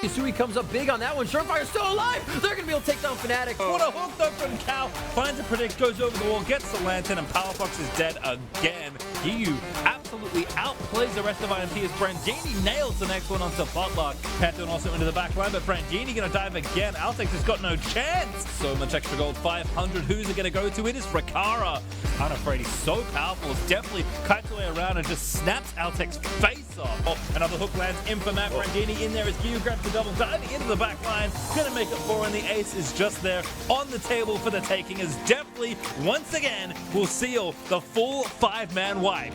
Yasui comes up big on that one. Surefire's still alive. They're going to be able to take down Fnatic. What a hook though from Cal. Finds a predict, goes over the wall, gets the lantern, and Powerfox is dead again. Giyu absolutely outplays the rest of IMP as Brandini nails the next one onto Butler. Pantheon also into the back line, but Brandini going to dive again. Altex has got no chance. So much extra gold, 500. Who's it going to go to? It is FLICKR. Unafraid, he's so powerful. It's definitely kites away around and just snaps Altex's face off. Oh, another hook lands in for Matt Brandini. In there as Giyu grabs the double, diving into the back line. Going to make it 4, and the ace is just there on the table for the taking as definitely once again will seal the full 5-man wipe.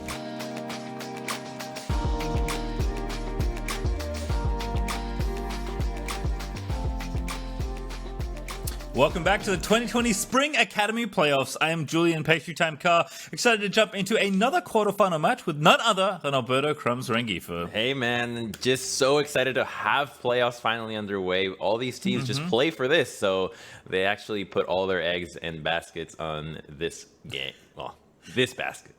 Welcome back to the 2020 Spring Academy Playoffs. I am Julian Pastry Time Carr, excited to jump into another quarterfinal match with none other than Alberto Crumbs Rengifu. Hey man, just so excited to have playoffs finally underway. All these teams just play for this, so they actually put all their eggs and baskets on this game. Well, this basket.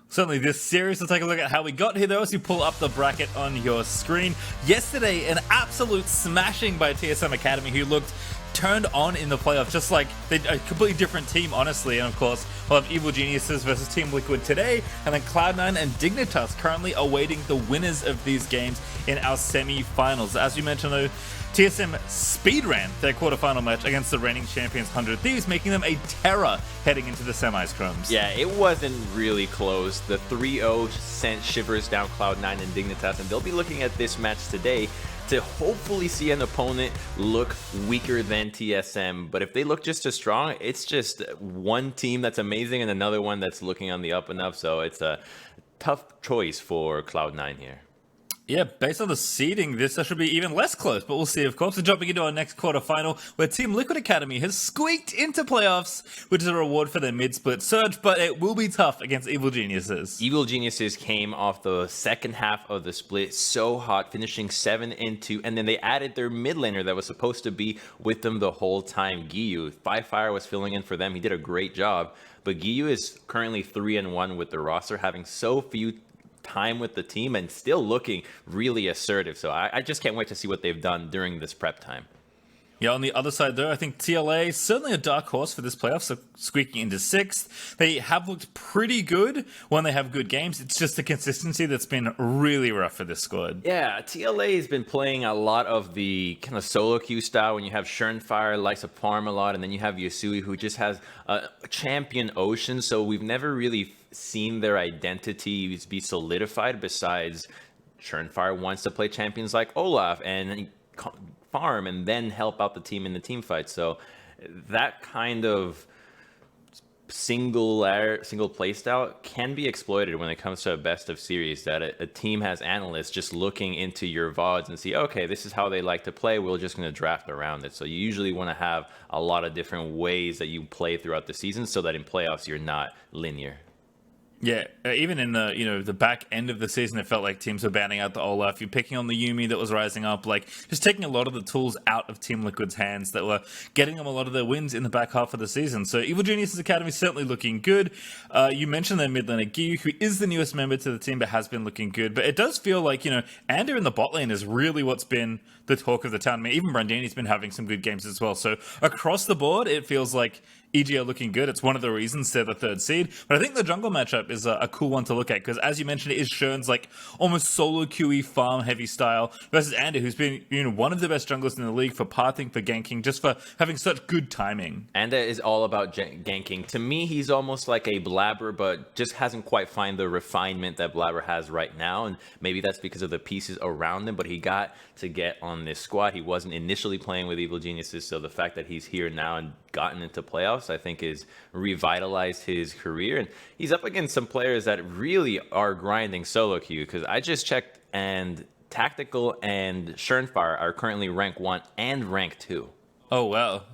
Certainly this series. Let's take a look at how we got here though as you pull up the bracket on your screen. Yesterday, an absolute smashing by TSM Academy, who looked turned on in the playoffs, just like a completely different team, honestly. And of course, we'll have Evil Geniuses versus Team Liquid today, and then Cloud9 and Dignitas currently awaiting the winners of these games in our semi-finals. As you mentioned though, TSM speedran their quarterfinal match against the reigning champions 100 Thieves, making them a terror heading into the semis, Crumbs. Yeah, it wasn't really close. The 3-0 sent shivers down Cloud9 and Dignitas, and they'll be looking at this match today to hopefully see an opponent look weaker than TSM. But if they look just as strong, it's just one team that's amazing and another one that's looking on the up and up. So it's a tough choice for Cloud9 here. Yeah, based on the seeding, this should be even less close, but we'll see, of course. So jumping into our next quarterfinal, where Team Liquid Academy has squeaked into playoffs, which is a reward for their mid-split surge, but it will be tough against Evil Geniuses. Evil Geniuses came off the second half of the split so hot, finishing 7-2, and then they added their mid laner that was supposed to be with them the whole time, Giyu. Fire was filling in for them. He did a great job, but Giyu is currently 3-1 with the roster, having so few time with the team and still looking really assertive. So I just can't wait to see what they've done during this prep time. Yeah, on the other side though, I think TLA is certainly a dark horse for this playoff, so squeaking into 6th. They have looked pretty good when they have good games. It's just the consistency that's been really rough for this squad. Yeah, TLA has been playing a lot of the kind of solo queue style when you have Schernfire, likes of Farm a lot, and then you have Yasui, who just has a champion ocean. So we've never really seen their identities be solidified, besides Schernfire wants to play champions like Olaf and farm and then help out the team in the team fight. So that kind of single play style can be exploited when it comes to a best of series, that a team has analysts just looking into your VODs and see, okay, this is how they like to play, we're just going to draft around it. So you usually want to have a lot of different ways that you play throughout the season so that in playoffs you're not linear. Yeah, even in the the back end of the season, it felt like teams were banning out the Olaf. You're picking on the Yuumi that was rising up, like just taking a lot of the tools out of Team Liquid's hands that were getting them a lot of their wins in the back half of the season. So Evil Geniuses Academy certainly looking good. You mentioned their mid laner Giyu, who is the newest member to the team, but has been looking good. But it does feel like Ander in the bot lane is really what's been the talk of the town. I mean, even Brandini's been having some good games as well. So across the board, it feels like EGA looking good. It's one of the reasons they're the 3rd seed. But I think the jungle matchup is a cool one to look at, because as you mentioned, it is Shern's like almost solo QE farm heavy style versus Ander, who's been one of the best junglers in the league for pathing, for ganking, just for having such good timing. Ander is all about ganking. To me, he's almost like a Blabber, but just hasn't quite found the refinement that Blabber has right now. And maybe that's because of the pieces around him, but he got to get on this squad. He wasn't initially playing with Evil Geniuses, so the fact that he's here now and gotten into playoffs, I think, is revitalized his career. And he's up against some players that really are grinding solo queue, because I just checked, and Tactical and Schernfire are currently rank 1 and rank 2. Oh, wow.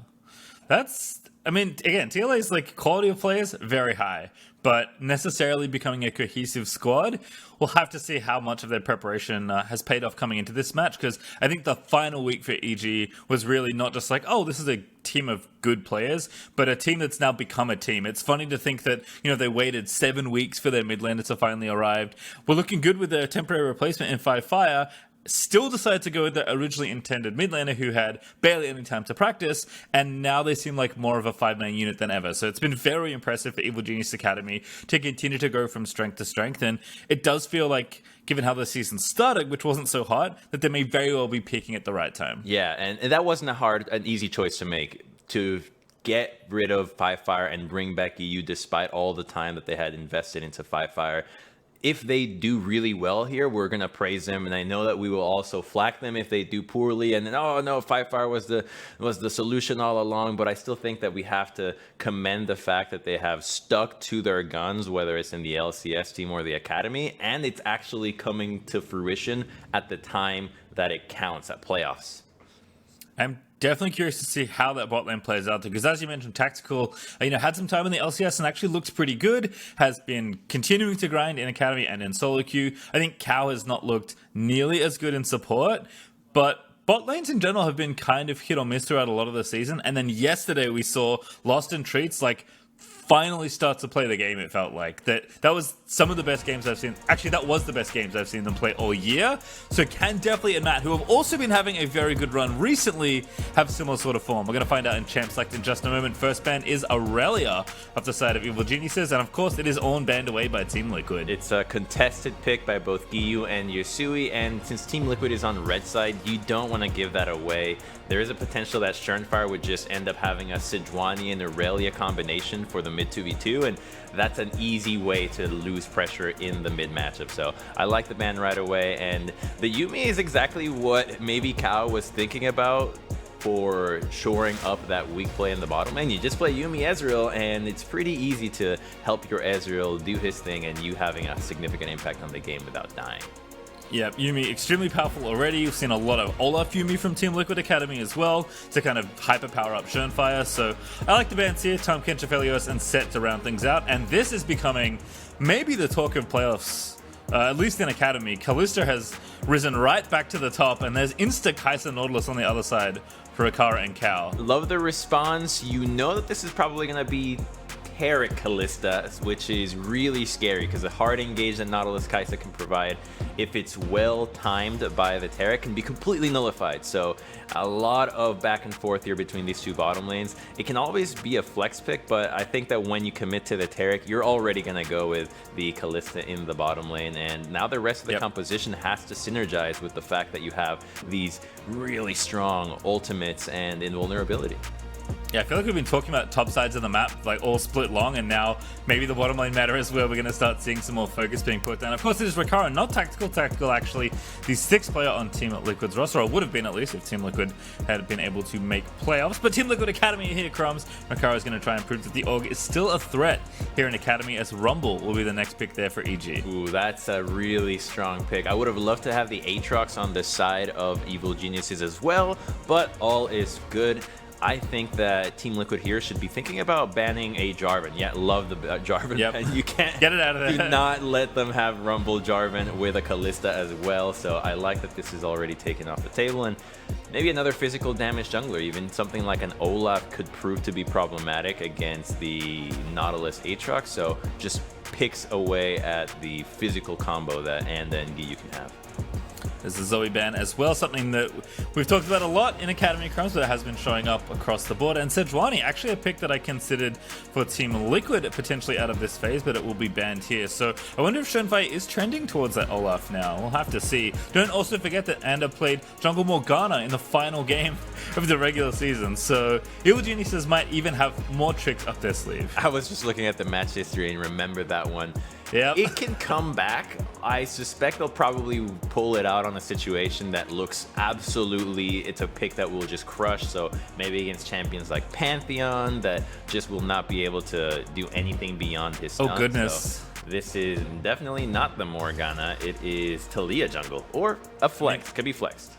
Again, TLA's like quality of players, very high. But necessarily becoming a cohesive squad, we'll have to see how much of their preparation has paid off coming into this match, because I think the final week for EG was really not just like, oh, this is a team of good players, but a team that's now become a team. It's funny to think that, they waited 7 weeks for their mid laner to finally arrive. We're looking good with their temporary replacement in 5Fire, still decided to go with the originally intended mid laner who had barely any time to practice, and now they seem like more of a 5-man unit than ever. So it's been very impressive for Evil Genius Academy to continue to go from strength to strength, and it does feel like, given how the season started, which wasn't so hard, that they may very well be peaking at the right time. Yeah, and that wasn't an easy choice to make, to get rid of FLICKR and bring back EU despite all the time that they had invested into FLICKR. If they do really well here, we're going to praise them, and I know that we will also flack them if they do poorly, and then, oh no, FLICKR was the solution all along. But I still think that we have to commend the fact that they have stuck to their guns, whether it's in the LCS team or the academy, and it's actually coming to fruition at the time that it counts at playoffs. I'm definitely curious to see how that bot lane plays out, because as you mentioned, Tactical, had some time in the LCS and actually looks pretty good, has been continuing to grind in Academy and in solo queue. I think Cow has not looked nearly as good in support, but bot lanes in general have been kind of hit or miss throughout a lot of the season. And then yesterday we saw Lost in Treats finally start to play the game. It felt like that was some of the best games I've seen. Actually, that was the best games I've seen them play all year. So Can Definitely and Matt, who have also been having a very good run recently, have similar sort of form. We're going to find out in Champ Select in just a moment. First ban is Aurelia off the side of Evil Geniuses, and of course it is owned banned away by Team Liquid. It's a contested pick by both Giyu and Yusui, and since Team Liquid is on red side, you don't want to give that away. There is a potential that Sternfire would just end up having a Sejuani and Aurelia combination for the mid 2v2, and that's an easy way to lose pressure in the mid matchup. So I like the ban right away, and the Yuumi is exactly what maybe Cow was thinking about for shoring up that weak play in the bottom lane. You just play Yuumi Ezreal, and it's pretty easy to help your Ezreal do his thing and you having a significant impact on the game without dying. Yeah, Yuumi extremely powerful already. We've seen a lot of Olaf Yuumi from Team Liquid Academy as well to kind of hyper power up Sternfire. So I like the bans here, Tom Kenchafelios and Set to round things out. And this is becoming maybe the talk of playoffs, at least in Academy. Kalista has risen right back to the top, and there's Insta Kai'Sa Nautilus on the other side for Akara and Cal. Love the response. You know that this is probably going to be Taric Kalista, which is really scary because the hard engage that Nautilus Kai'Sa can provide, if it's well timed by the Taric, can be completely nullified. So a lot of back and forth here between these two bottom lanes. It can always be a flex pick, but I think that when you commit to the Taric, you're already going to go with the Kalista in the bottom lane, and now the rest of the composition has to synergize with the fact that you have these really strong ultimates and invulnerability. Yeah, I feel like we've been talking about top sides of the map, all split long, and now maybe the bottom lane meta is where we're going to start seeing some more focus being put down. Of course, it is Rakara, not Tactical. Tactical, actually, the 6th player on Team Liquid's roster, or would have been at least if Team Liquid had been able to make playoffs. But Team Liquid Academy here, Crumbs. Rakara is going to try and prove that the Org is still a threat here in Academy, as Rumble will be the next pick there for EG. Ooh, that's a really strong pick. I would have loved to have the Aatrox on the side of Evil Geniuses as well, but all is good. I think that Team Liquid here should be thinking about banning a Jarvan. Yeah, love the Jarvan. Yep. And you can't get it out of there. Do not let them have Rumble Jarvan with a Kalista as well. So I like that this is already taken off the table, and maybe another physical damage jungler, even something like an Olaf could prove to be problematic against the Nautilus Aatrox. So just picks away at the physical combo that Anda and Giyu can have. There's the Zoe ban as well, something that we've talked about a lot in Academy Crumbs, but it has been showing up across the board. And Sejuani, actually a pick that I considered for Team Liquid potentially out of this phase, but it will be banned here. So I wonder if Sternfire is trending towards that Olaf now. We'll have to see. Don't also forget that Anda played Jungle Morgana in the final game of the regular season. So Evil Geniuses might even have more tricks up their sleeve. I was just looking at the match history and remember that one. Yep. It can come back. I suspect they'll probably pull it out on a situation that looks absolutely, it's a pick that will just crush. So maybe against champions like Pantheon that just will not be able to do anything beyond his stun. Oh, goodness. So this is definitely not the Morgana. It is Talia jungle, or a flex. Could be flexed.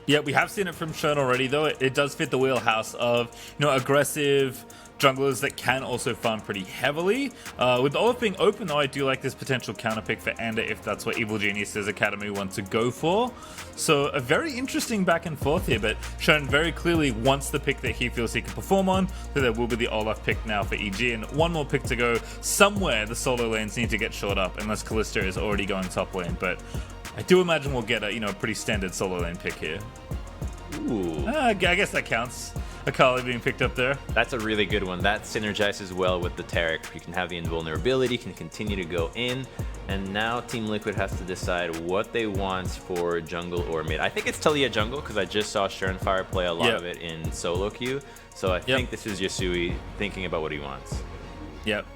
Yeah, we have seen it from Shern already, though. It does fit the wheelhouse of, aggressive junglers that can also farm pretty heavily. With Olaf being open, though, I do like this potential counter pick for Anda if that's what Evil Geniuses Academy want to go for. So a very interesting back and forth here, but Shern very clearly wants the pick that he feels he can perform on, so there will be the Olaf pick now for EG, and one more pick to go. Somewhere the solo lanes need to get short up, unless Kalista is already going top lane, but I do imagine we'll get a pretty standard solo lane pick here. Ooh. I guess that counts. Akali being picked up there. That's a really good one. That synergizes well with the Taric. You can have the invulnerability, can continue to go in, and now Team Liquid has to decide what they want for jungle or mid. I think it's Taliyah jungle because I just saw Surenfire play a lot of it in solo queue. So I think this is Yasui thinking about what he wants. Yep.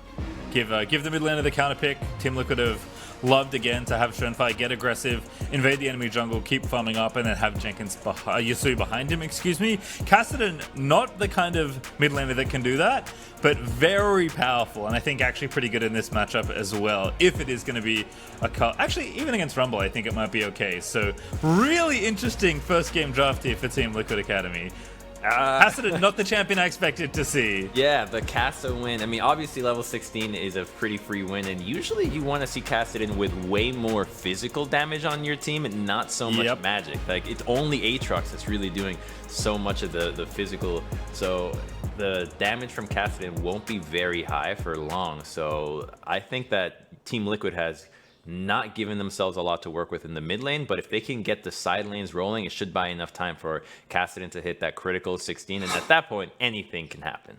Give the mid laner the counter pick. Team Liquid have loved again to have Surenfire get aggressive, invade the enemy jungle, keep farming up, and then have Yasui behind him, excuse me. Kassadin, not the kind of mid laner that can do that, but very powerful, and I think actually pretty good in this matchup as well, if it is going to be actually, even against Rumble, I think it might be okay. So, really interesting first game draft here for Team Liquid Academy. Kassadin, not the champion I expected to see. Yeah, the Kassa win. I mean, obviously level 16 is a pretty free win, and usually you want to see Kassadin with way more physical damage on your team and not so much magic. Like, it's only Aatrox that's really doing so much of the physical. So the damage from Kassadin won't be very high for long. So I think that Team Liquid has not giving themselves a lot to work with in the mid lane, but if they can get the side lanes rolling, it should buy enough time for Kassadin to hit that critical 16, and at that point, anything can happen.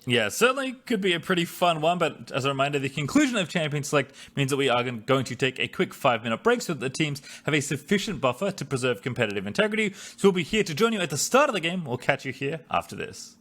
Yeah, certainly could be a pretty fun one, but as a reminder, the conclusion of Champion Select means that we are going to take a quick 5-minute break so that the teams have a sufficient buffer to preserve competitive integrity. So we'll be here to join you at the start of the game. We'll catch you here after this.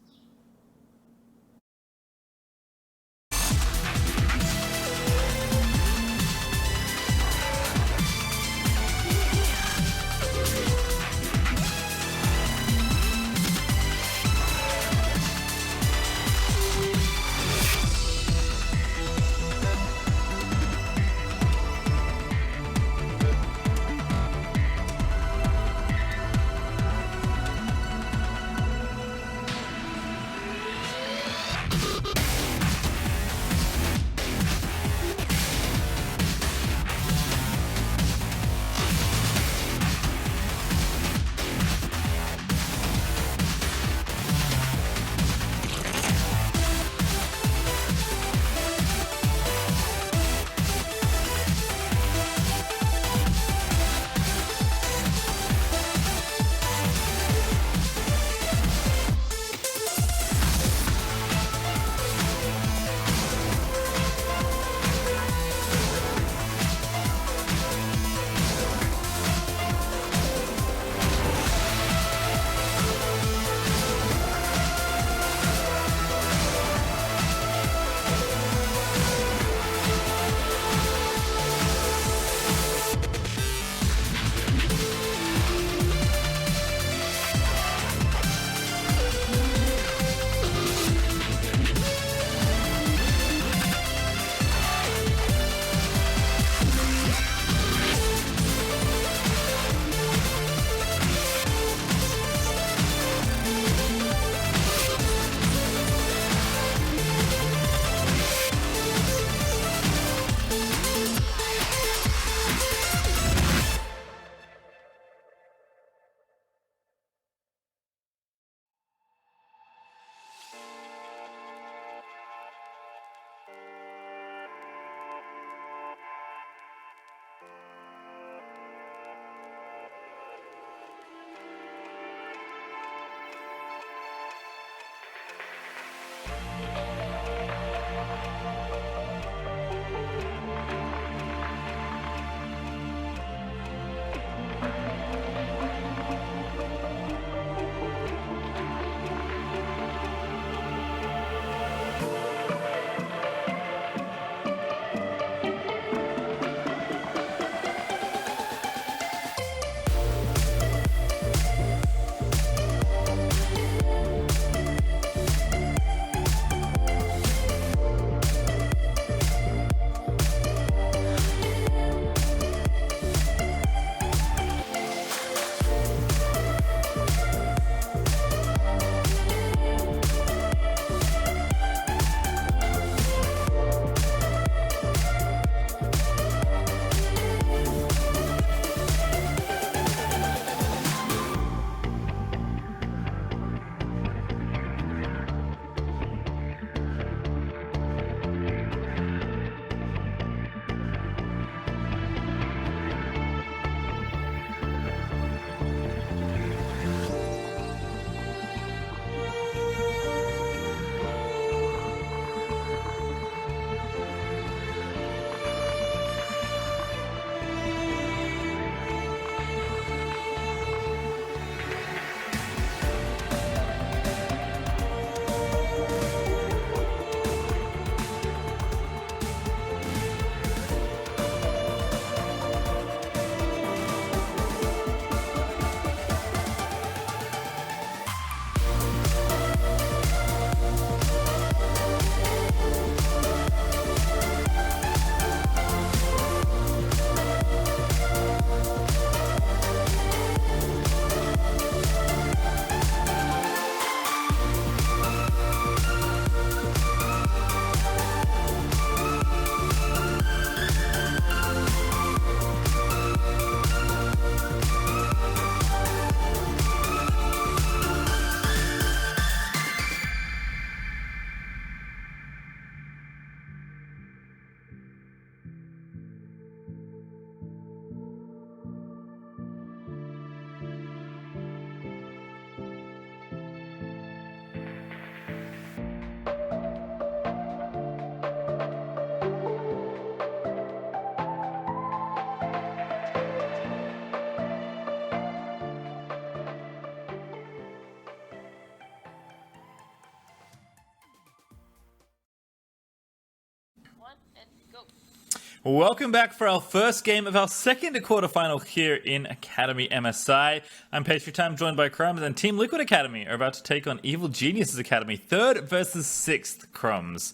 Welcome back for our first game of our second quarterfinal here in Academy MSI. I'm Pastry Time, joined by Crumbs, and Team Liquid Academy are about to take on Evil Geniuses Academy, 3rd versus 6th Crumbs.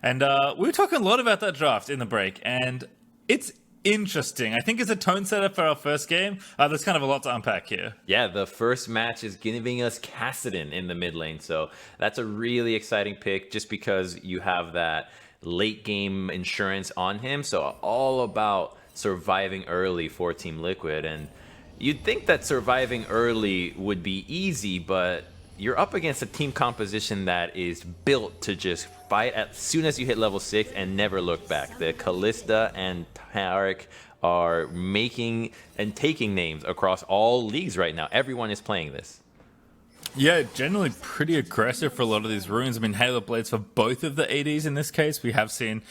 And we were talking a lot about that draft in the break, and it's interesting. I think it's a tone setter for our first game. There's kind of a lot to unpack here. Yeah, the first match is giving us Kassadin in the mid lane, so that's a really exciting pick just because you have that late game insurance on him. So all about surviving early for Team Liquid, and you'd think that surviving early would be easy, but you're up against a team composition that is built to just fight as soon as you hit level 6 and never look back. The Kalista and Tarek are making and taking names across all leagues right now. Everyone is playing this. Yeah, generally pretty aggressive for a lot of these runes. I mean, Hail of Blades for both of the ADs in this case. We have seen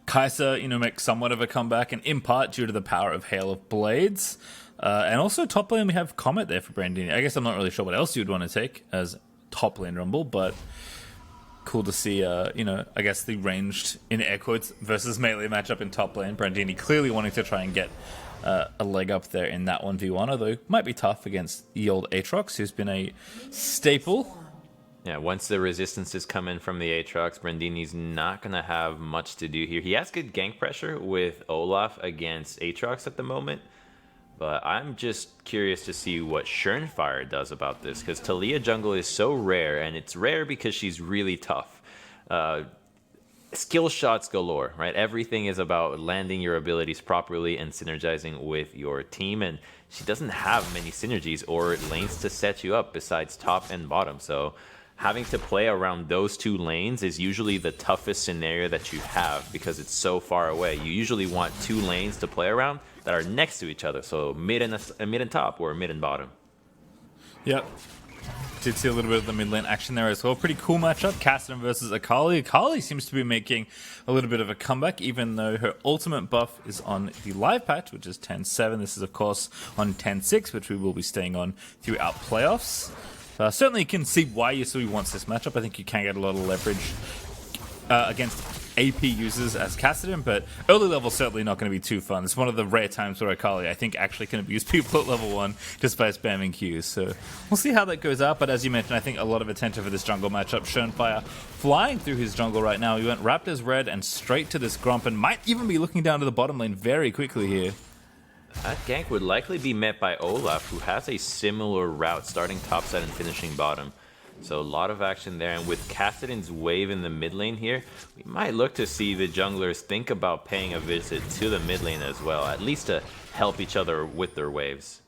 Kai'Sa, make somewhat of a comeback, and in part due to the power of Hail of Blades. And also top lane, we have Comet there for Brandini. I guess I'm not really sure what else you'd want to take as top lane Rumble, but cool to see, I guess the ranged, in air quotes, versus melee matchup in top lane. Brandini clearly wanting to try and get a leg up there in that 1v1, although might be tough against the old Aatrox, who's been a staple. Yeah, once the resistances come in from the Aatrox, Brandini's not going to have much to do here. He has good gank pressure with Olaf against Aatrox at the moment, but I'm just curious to see what Schernfire does about this, because Talia jungle is so rare, and it's rare because she's really tough. Skill shots galore, right? Everything is about landing your abilities properly and synergizing with your team, and she doesn't have many synergies or lanes to set you up besides top and bottom. So having to play around those two lanes is usually the toughest scenario that you have because it's so far away. You usually want two lanes to play around that are next to each other, so mid and top or mid and bottom. Yep. Did see a little bit of the mid lane action there as well. Pretty cool matchup. Kassadin versus Akali. Akali seems to be making a little bit of a comeback, even though her ultimate buff is on the live patch, which is 10.7. This is, of course, on 10.6, which we will be staying on throughout playoffs. Certainly can see why Yasui wants this matchup. I think you can get a lot of leverage against AP users as Kassadin, but early level certainly not going to be too fun. It's one of the rare times where Akali, I think, actually can abuse people at level 1 just by spamming Qs. So we'll see how that goes out, but as you mentioned, I think a lot of attention for this jungle matchup. Schernfire flying through his jungle right now. He went Raptors red and straight to this Grump, and might even be looking down to the bottom lane very quickly here. That gank would likely be met by Olaf, who has a similar route, starting top side and finishing bottom. So a lot of action there, and with Kassadin's wave in the mid lane here, we might look to see the junglers think about paying a visit to the mid lane as well, at least to help each other with their waves.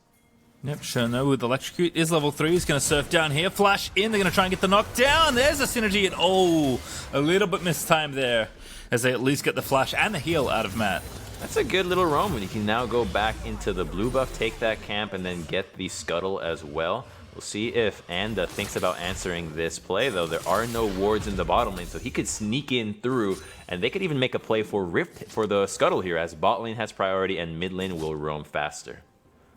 Yep, Sherno with Electrocute is level 3. He's going to surf down here, flash in, they're going to try and get the knockdown. There's a synergy, and oh, a little bit mistimed there, as they at least get the flash and the heal out of Matt. That's a good little roam, and you can now go back into the blue buff, take that camp, and then get the scuttle as well. We'll see if Anda thinks about answering this play, though. There are no wards in the bottom lane, so he could sneak in through, and they could even make a play for Rift for the scuttle here, as bot lane has priority and mid lane will roam faster.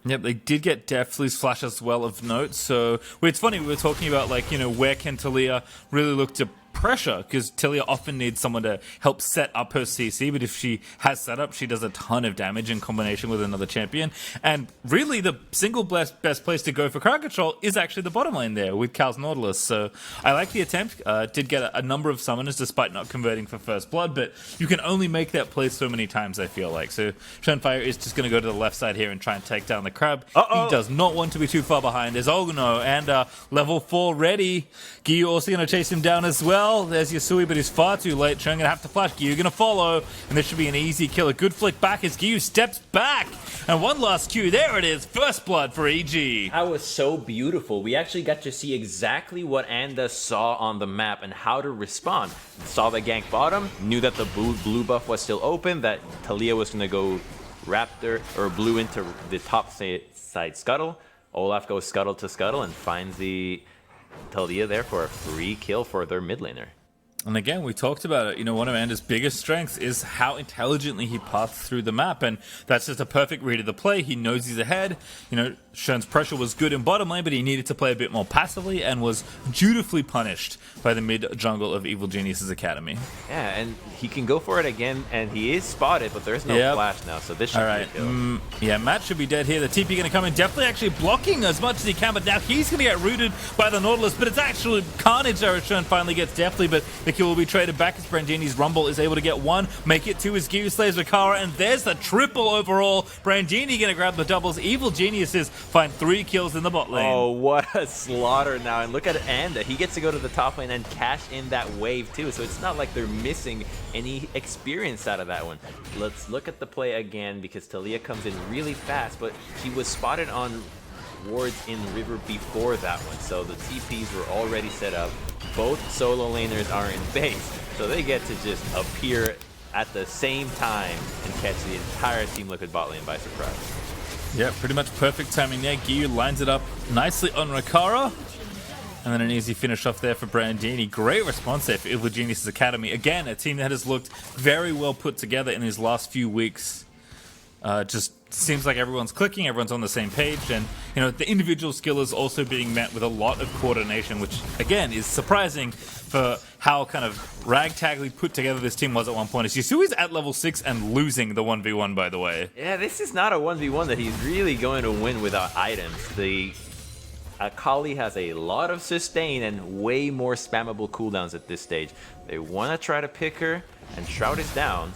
Yep, they did get Deathly's flash as well of note, so it's funny, we were talking about, like, where can Talia really look to pressure, because Talia often needs someone to help set up her CC, but if she has setup, she does a ton of damage in combination with another champion, and really the single best place to go for crowd control is actually the bottom lane there with Cal's Nautilus. So I like the attempt. Did get a number of summoners despite not converting for first blood, but you can only make that play so many times, I feel like. So Schernfire is just going to go to the left side here and try and take down the crab. He does not want to be too far behind. There's Ogno, and level 4 ready. Giyu also going to chase him down as well. There's Yasui, but he's far too late. Churn gonna have to flash. Giyu gonna follow, and this should be an easy kill. A good flick back as Giyu steps back. And one last Q. There it is. First blood for EG. That was so beautiful. We actually got to see exactly what Anda saw on the map and how to respond. Saw the gank bottom, knew that the blue buff was still open, that Talia was gonna go Raptor or blue into the top side scuttle. Olaf goes scuttle to scuttle and finds the Talia there for a free kill for their mid laner. And again, we talked about it. One of Anda's biggest strengths is how intelligently he paths through the map, and that's just a perfect read of the play. He knows he's ahead. Shen's pressure was good in bottom lane, but he needed to play a bit more passively and was dutifully punished by the mid jungle of Evil Genius's Academy. Yeah, and he can go for it again, and he is spotted, but there's no flash now, so this should be a kill. Yeah, Matt should be dead here. The TP going to come in, definitely actually blocking as much as he can, but now he's going to get rooted by the Nautilus, but it's actually carnage there as Shen finally gets deftly, but the kill will be traded back as Brandini's Rumble is able to get one, make it to his Gyu Slayer's Vikara, and there's the triple overall. Brandini going to grab the doubles. Evil Geniuses find 3 kills in the bot lane. Oh, what a slaughter now. And look at Anda. He gets to go to the top lane and cash in that wave too. So it's not like they're missing any experience out of that one. Let's look at the play again because Talia comes in really fast, but she was spotted on wards in River before that one. So the TPs were already set up. Both solo laners are in base. So they get to just appear at the same time and catch the entire Team Liquid bot lane by surprise. Yeah, pretty much perfect timing there. Gyu lines it up nicely on Rakara. And then an easy finish off there for Brandini. Great response there for Evil Genius's Academy. Again, a team that has looked very well put together in these last few weeks. Just seems like everyone's clicking, everyone's on the same page, and you know the individual skill is also being met with a lot of coordination, which again is surprising for how kind of ragtagly put together this team was at one point. As Yasui's at level 6 and losing the 1v1, by the way. Yeah, this is not a 1v1 that he's really going to win without items. The Akali has a lot of sustain and way more spammable cooldowns at this stage. They want to try to pick her, and Shroud is down.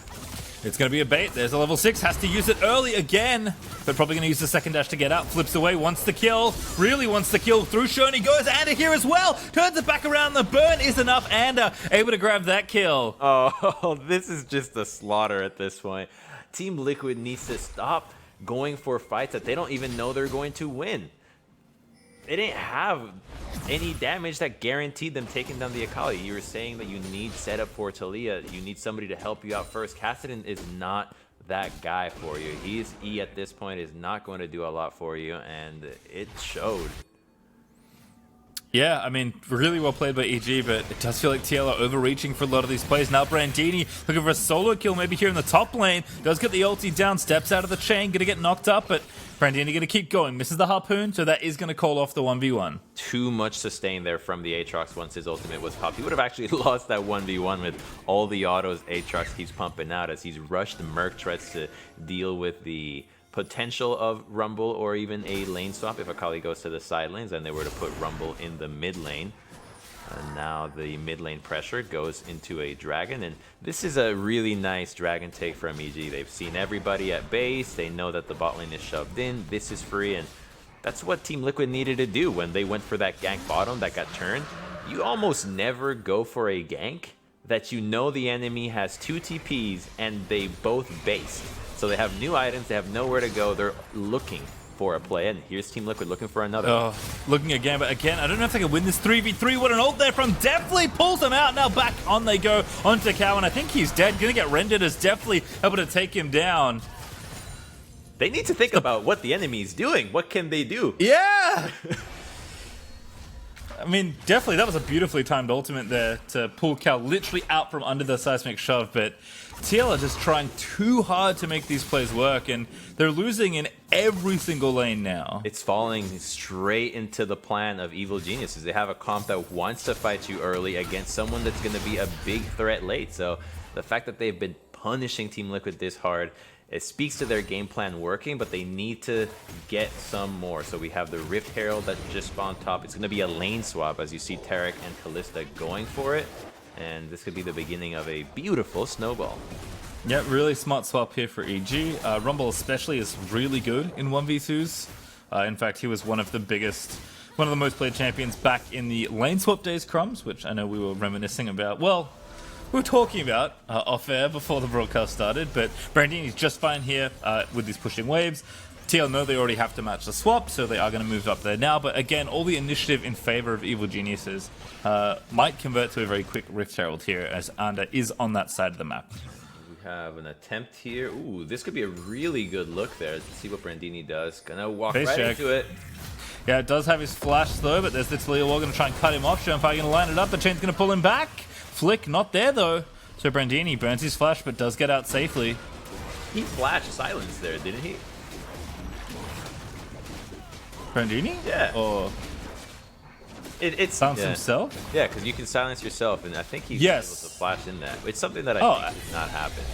It's going to be a bait. There's a level 6. Has to use it early again. But probably going to use the second dash to get out. Flips away. Wants the kill. Really wants the kill. Through Shoni goes. Anda here as well. Turns it back around. The burn is enough. Anda able to grab that kill. Oh, this is just a slaughter at this point. Team Liquid needs to stop going for fights that they don't even know they're going to win. They didn't have any damage that guaranteed them taking down the Akali. You were saying that you need setup for Talia. You need somebody to help you out first. Kassadin is not that guy for you. His E at this point is not going to do a lot for you, and it showed. Yeah, I mean, really well played by EG, but it does feel like TL are overreaching for a lot of these plays. Now Brandini looking for a solo kill maybe here in the top lane. Does get the ulti down, steps out of the chain, gonna get knocked up, but Brandini gonna keep going. Misses the harpoon, so that is gonna call off the 1v1. Too much sustain there from the Aatrox once his ultimate was popped. He would have actually lost that 1v1 with all the autos Aatrox keeps pumping out as he's rushed the Merc Treads to deal with the potential of Rumble or even a lane swap if Akali goes to the side lanes and they were to put Rumble in the mid lane. And now the mid lane pressure goes into a Dragon, and this is a really nice Dragon take from EG. They've seen everybody at base, they know that the bot lane is shoved in, this is free, and that's what Team Liquid needed to do when they went for that gank bottom that got turned. You almost never go for a gank that you know the enemy has 2 TPs and they both based. So they have new items, they have nowhere to go, they're looking for a play, and here's Team Liquid looking for another. Oh, looking again, but again, I don't know if they can win this 3v3. What an ult there from Deftly, pulls them out. Now back on they go onto Cow, and I think he's dead. Gonna get rendered as Deftly able to take him down. They need to think about what the enemy's doing. What can they do? Yeah! I mean, definitely, that was a beautifully timed ultimate there to pull Cal literally out from under the seismic shove, but TL are just trying too hard to make these plays work, and they're losing in every single lane now. It's falling straight into the plan of Evil Geniuses. They have a comp that wants to fight you early against someone that's going to be a big threat late. So the fact that they've been punishing Team Liquid this hard, it speaks to their game plan working, but they need to get some more. So we have the Rift Herald that just spawned top. It's going to be a lane swap as you see Tarek and Kalista going for it. And this could be the beginning of a beautiful snowball. Yeah, really smart swap here for EG. Rumble especially is really good in 1v2s. In fact, he was one of the most played champions back in the lane swap days, Crumbs, which I know we were reminiscing about. Well, we were talking about off air before the broadcast started, but Brandini's just fine here with these pushing waves. TL know they already have to match the swap, so they are going to move up there now. But again, all the initiative in favor of Evil Geniuses might convert to a very quick Rift Herald here, as Anda is on that side of the map. We have an attempt here. Ooh, this could be a really good look there. Let's see what Brandini does. Gonna walk Face right check. into it. Yeah, it does have his flash though, but there's the Talia wall going to try and cut him off. Shunfire going to line it up, but Chain's going to pull him back. Flick not there though. So Brandini burns his flash, but does get out safely. He flashed silence there, didn't he? Brandini? Yeah. Or It's silence himself? Yeah, because you can silence yourself, and I think he's Yes. able to flash in that. It's something that I think does not happen.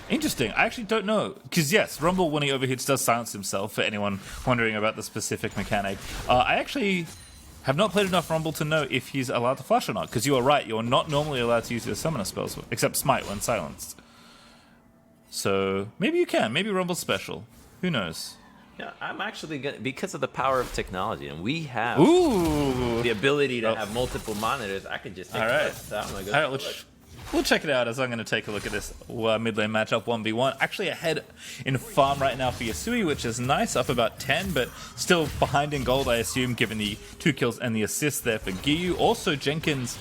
Interesting. I actually don't know. Because, yes, Rumble, when he overhits, does silence himself, for anyone wondering about the specific mechanic. I actually have not played enough Rumble to know if he's allowed to flash or not. Because you are right, you're not normally allowed to use your summoner spells, except Smite when silenced. So, maybe you can. Maybe Rumble's special. Who knows? Yeah, I'm actually gonna, because of the power of technology, and we have Ooh! the ability to have multiple monitors. I could just take All right, we'll check it out as I'm going to take a look at this mid lane matchup 1v1. Actually ahead in farm right now for Yasui, which is nice, up about 10, but still behind in gold, I assume, given the 2 kills and the assist there for Giyu. Also, Jenkins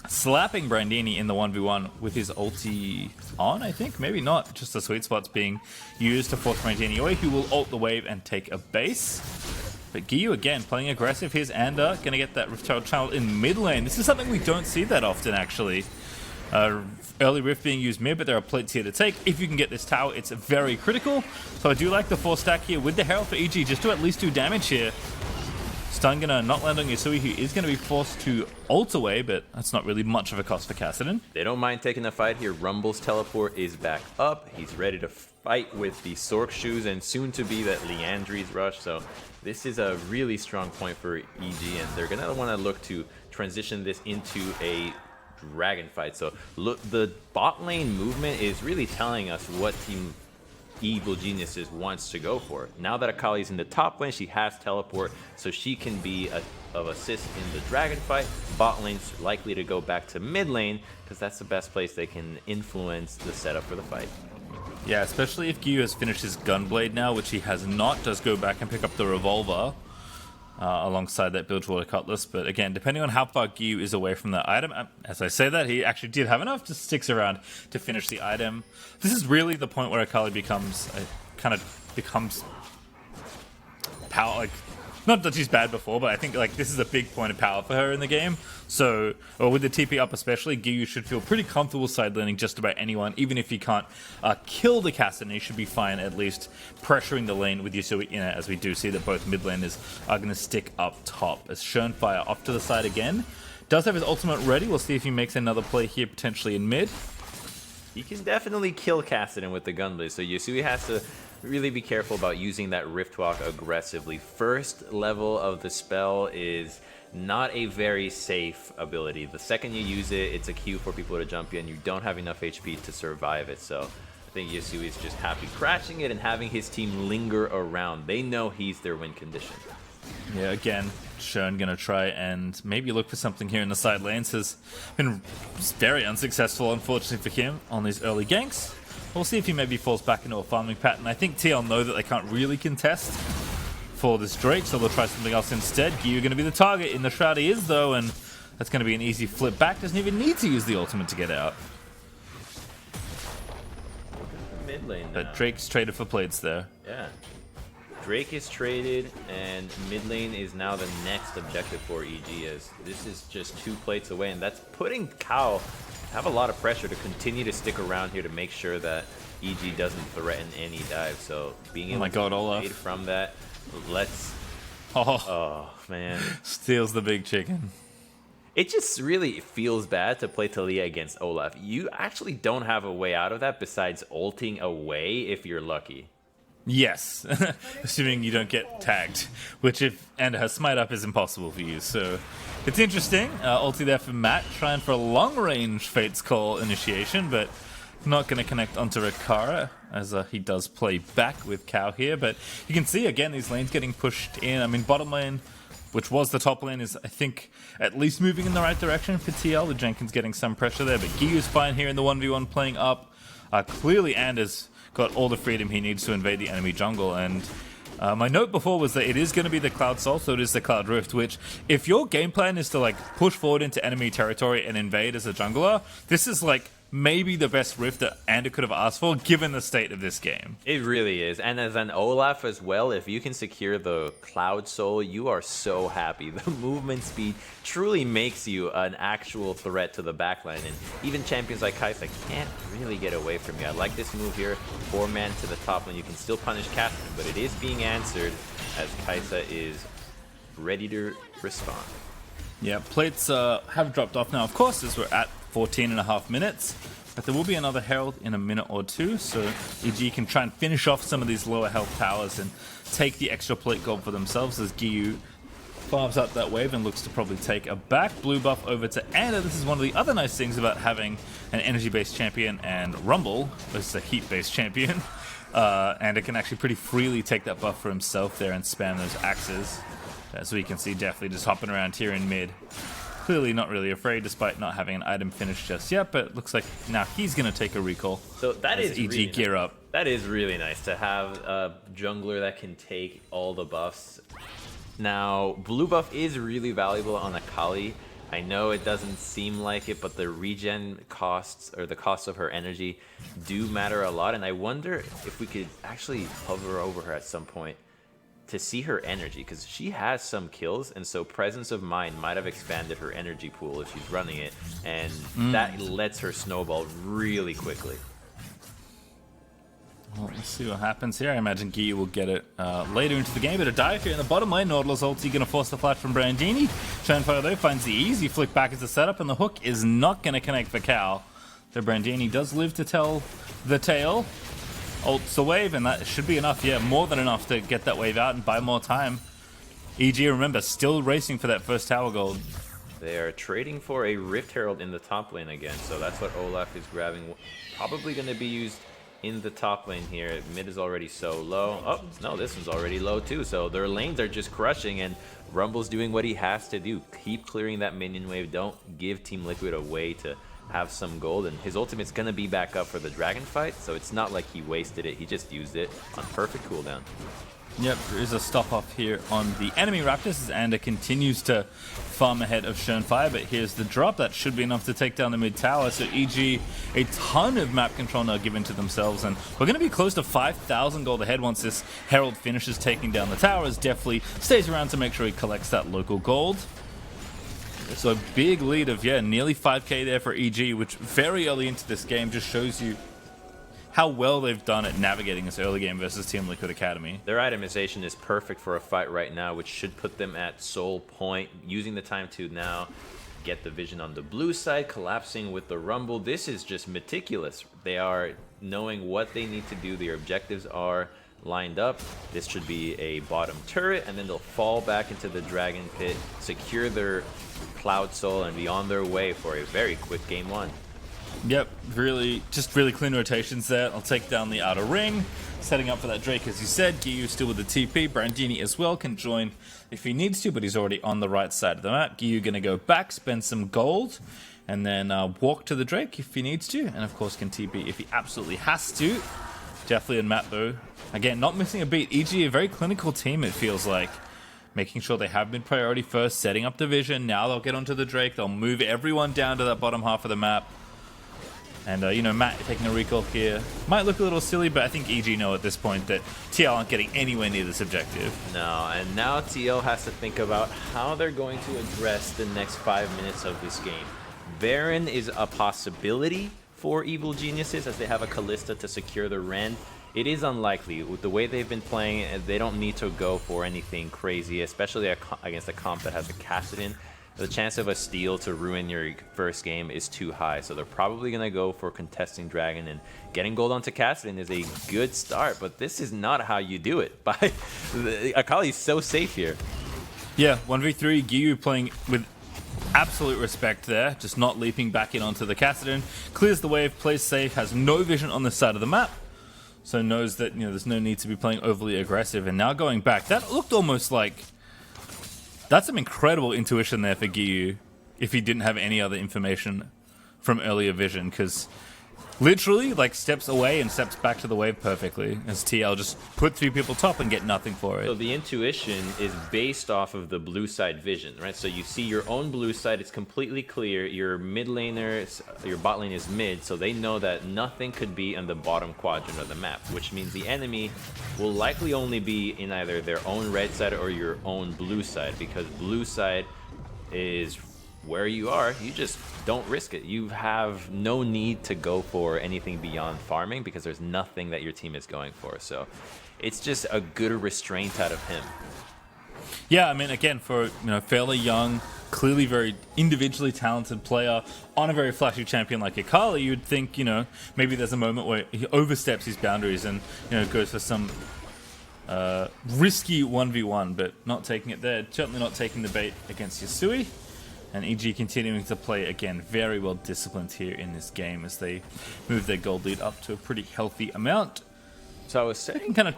slapping Brandini in the 1v1 with his ulti on, I think. Maybe not, just the sweet spot's being used to force Brandini away, who will ult the wave and take a base. But Giyu, again, playing aggressive. Here's Ander, going to get that Rift Channel in mid lane. This is something we don't see that often, actually. Early Rift being used mid, but there are plates here to take. If you can get this tower, it's very critical. So I do like the 4 stack here with the Herald for EG, just to at least do damage here. Stun gonna not land on Yasui, who is gonna be forced to ult away, but that's not really much of a cost for Kassadin. They don't mind taking the fight here. Rumble's teleport is back up. He's ready to fight with the Sork shoes and soon to be that Liandry's rush. So this is a really strong point for EG, and they're gonna want to look to transition this into a dragon fight. So look, the bot lane movement is really telling us what Team Evil Geniuses wants to go for. Now that Akali's in the top lane, she has teleport, so she can be of assist in the dragon fight. Bot lane's likely to go back to mid lane, because that's the best place they can influence the setup for the fight. Yeah, especially if Giyu has finished his Gunblade now, which he has not, does go back and pick up the Revolver alongside that Bilgewater Cutlass. But again, depending on how far Giyu is away from the item, as I say that, he actually did have enough, just sticks around to finish the item. This is really the point where Akali becomes power, like, not that she's bad before, but I think like this is a big point of power for her in the game. So, or with the TP up especially, Giyu should feel pretty comfortable side laning just about anyone, even if he can't kill the Kassadin. He should be fine at least pressuring the lane with Yasui in it, as we do see that both mid laners are going to stick up top. As Schönfire off to the side again, does have his ultimate ready. We'll see if he makes another play here potentially in mid. He can definitely kill Kassadin with the Gunblade, so Yasui has to really be careful about using that Riftwalk aggressively. First level of the spell is not a very safe ability. The second you use it, it's a cue for people to jump in. You don't have enough HP to survive it, so I think Yasui is just happy crashing it and having his team linger around. They know he's their win condition. Yeah, again, Shern gonna try and maybe look for something here in the side lanes. Has been very unsuccessful, unfortunately for him, on these early ganks. We'll see if he maybe falls back into a farming pattern. I think TL know that they can't really contest for this Drake, so they'll try something else instead. Giyu going to be the target. In the shroud he is, though, and that's going to be an easy flip back. Doesn't even need to use the ultimate to get out. Mid lane now. But Drake's traded for plates there. Yeah. Drake is traded, and mid lane is now the next objective for EG, as this is just 2 plates away, and that's putting Kao have a lot of pressure to continue to stick around here to make sure that EG doesn't threaten any dive. So being able to Olaf trade from that, let's... Oh, Oh, man. steals the big chicken. It just really feels bad to play Talia against Olaf. You actually don't have a way out of that besides ulting away if you're lucky. Yes, assuming you don't get tagged, which and her smite up is impossible for you. So it's interesting. Ulti there for Matt, trying for a long range Fate's Call initiation, but not going to connect onto Rikara, as he does play back with Cow here. But you can see again these lanes getting pushed in. I mean, bottom lane, which was the top lane, is I think at least moving in the right direction for TL. The Jenkins getting some pressure there, but Giyu's fine here in the 1v1 playing up. Clearly Anders got all the freedom he needs to invade the enemy jungle, and my note before was that it is going to be the Cloud Soul, so it is the Cloud Rift, which if your game plan is to like push forward into enemy territory and invade as a jungler, this is like maybe the best riff that Ander could have asked for, given the state of this game. It really is. And as an Olaf as well, if you can secure the Cloud Soul, you are so happy. The movement speed truly makes you an actual threat to the backline. And even champions like Kaisa can't really get away from you. I like this move here. 4-man to the top lane. You can still punish Catherine, but it is being answered as Kaisa is ready to respond. Yeah, plates have dropped off now, of course, as we're at 14.5 minutes. But there will be another Herald in a minute or two, so EG can try and finish off some of these lower health towers and take the extra plate gold for themselves as Giyu farms up that wave and looks to probably take a back blue buff over to Anna. This is one of the other nice things about having an energy-based champion and Rumble, this is a heat-based champion. And it can actually pretty freely take that buff for himself there and spam those axes. As we can see, definitely just hopping around here in mid. Clearly not really afraid despite not having an item finished just yet, but it looks like now he's going to take a recall. So that is EG really gear nice. up. That is really nice to have a jungler that can take all the buffs. Now, blue buff is really valuable on Akali. I know it doesn't seem like it, but the regen costs, or the cost of her energy, do matter a lot. And I wonder if we could actually hover over her at some point to see her energy, because she has some kills, and so Presence of Mind might have expanded her energy pool if she's running it, and that lets her snowball really quickly. Well, let's see what happens here. I imagine Giyu will get it later into the game, but a dive here in the bottom lane. Nautilus ulti going to force the flash from Brandini. Shenfire though finds the easy flick back as a setup, and the hook is not going to connect for Cal. So Brandini does live to tell the tale. Ults the wave, and that should be enough. Yeah, more than enough to get that wave out and buy more time. EG, remember, still racing for that first tower gold. They are trading for a Rift Herald in the top lane again, so that's what Olaf is grabbing. Probably going to be used in the top lane here. Mid is already so low. Oh, no, this one's already low too. So their lanes are just crushing, and Rumble's doing what he has to do. Keep clearing that minion wave. Don't give Team Liquid a way to have some gold, and his ultimate's gonna be back up for the dragon fight, so it's not like he wasted it. He just used it on perfect cooldown. Yep, there is a stop off here on the enemy Raptors as Ander continues to farm ahead of Shenfire, but here's the drop. That should be enough to take down the mid tower. So EG, a ton of map control now given to themselves, and we're going to be close to 5,000 gold ahead once this Herald finishes taking down the towers. Definitely stays around to make sure he collects that local gold. So a big lead of, yeah, nearly 5k there for EG, which very early into this game just shows you how well they've done at navigating this early game versus Team Liquid Academy. Their itemization is perfect for a fight right now, which should put them at soul point, using the time to now get the vision on the blue side, collapsing with the Rumble. This is just meticulous. They are knowing what they need to do. Their objectives are lined up. This should be a bottom turret, and then they'll fall back into the Dragon Pit, secure their Cloud Soul, and be on their way for a very quick game one. Yep, really clean rotations there. I'll take down the outer ring, setting up for that Drake as you said. Giyu still with the TP. Brandini as well can join if he needs to, but he's already on the right side of the map. Giyu gonna go back, spend some gold, and then walk to the Drake if he needs to, and of course can TP if he absolutely has to. Definitely in map though. Again, not missing a beat. EG, a very clinical team it feels like. Making sure they have mid priority first, setting up the vision. Now they'll get onto the Drake. They'll move everyone down to that bottom half of the map. And, you know, Matt taking a recall here might look a little silly, but I think EG know at this point that TL aren't getting anywhere near this objective. No, and now TL has to think about how they're going to address the next 5 minutes of this game. Baron is a possibility for Evil Geniuses as they have a Callista to secure the Rend. It is unlikely. With the way they've been playing, they don't need to go for anything crazy, especially against a comp that has a Kassadin. The chance of a steal to ruin your first game is too high, so they're probably going to go for contesting Dragon, and getting gold onto Kassadin is a good start, but this is not how you do it. Akali's so safe here. Yeah, 1v3, Giyu playing with absolute respect there, just not leaping back in onto the Kassadin. Clears the wave, plays safe, has no vision on this side of the map, so knows that, you know, there's no need to be playing overly aggressive. And now going back, that looked almost like... That's some incredible intuition there for Giyu if he didn't have any other information from earlier vision, because literally like steps away and steps back to the wave perfectly, as TL just put 3 people top and get nothing for it. So the intuition is based off of the blue side vision, right? So you see your own blue side, it's completely clear. Your mid laner, your bot lane is mid, so they know that nothing could be in the bottom quadrant of the map, which means the enemy will likely only be in either their own red side or your own blue side, because blue side is where you are. You just don't risk it. You have no need to go for anything beyond farming because there's nothing that your team is going for. So it's just a good restraint out of him. Yeah, I mean, again, for fairly young, clearly very individually talented player on a very flashy champion like Akali, you'd think maybe there's a moment where he oversteps his boundaries and goes for some risky 1v1, but not taking it there. Certainly not taking the bait against Yasui. And EG continuing to play, again, very well disciplined here in this game as they move their gold lead up to a pretty healthy amount. So I was saying, go